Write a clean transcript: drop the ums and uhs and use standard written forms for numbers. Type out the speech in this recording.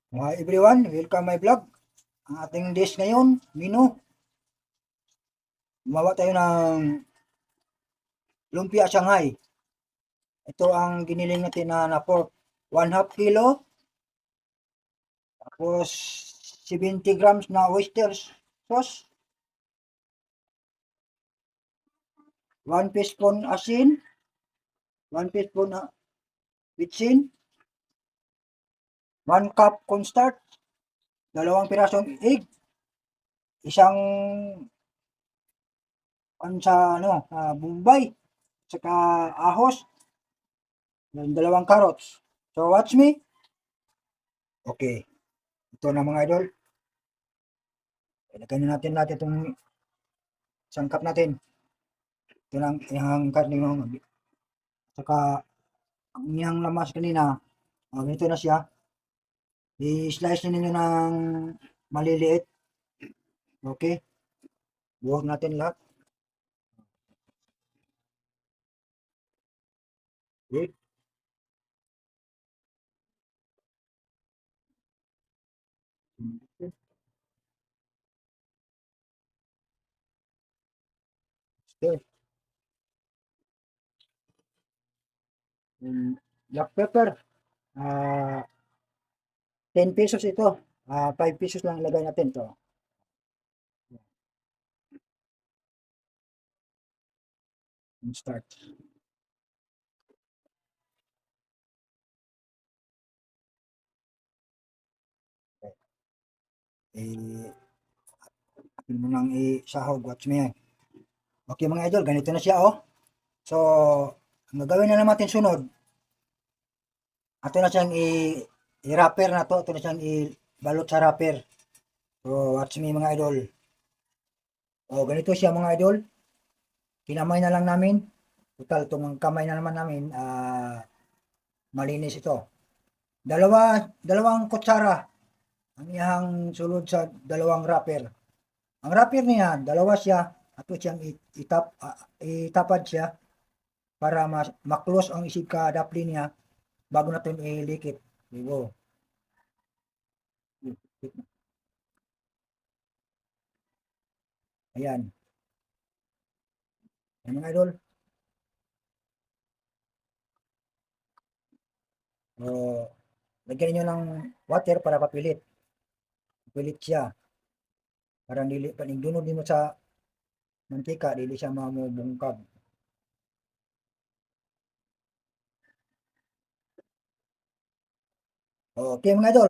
Mga everyone, welcome my vlog. Ang ating dish ngayon, menu. Gumawa tayo ng lumpia Shanghai. Ito ang giniling natin na pork. 1/2 kilo. Tapos 70 grams na oyster sauce. 1 teaspoon asin. 1 teaspoon na bitsin. 1 cup cornstarch. 2 pirasong egg. Isang bombay. Saka ahos. 2 carrots. So watch me. Okay. Ito na mga idol. Ilagay na natin lahat itong sangkap natin. Ito lang yung karne mo. Saka ang iyang lamas kanina, ganito na siya. I-slice na ninyo ng maliliit. Okay. Buhok natin lahat. Good. Okay. Black pepper. 10 pesos ito. 5 pesos lang ilagay natin to. Start. Eh, mo nang isahog. Watch me yan. Okay mga idol, ganito na siya oh. So, ang gagawin na naman natin sunod, ato na siyang i-wrapper na to. Ato na siyang i-balot sa wrapper. So, watch me mga idol. O, ganito siya mga idol. Kinamay na lang namin. Total, itong kamay na naman namin, malinis ito. Dalawang kutsara ang iyang sulod sa dalawang wrapper. Ang wrapper niya, dalawa siya. Ato siyang itapad siya para maklose ang isip ka dapli niya bago natin ilikit. Diba? Ayan. Ayan mga idol. O, lagyan niyo ng water para papilit. Papilit siya. Para dili panigdunod nimo sa mantika, dili siya mamubungkag. Okay mga idol.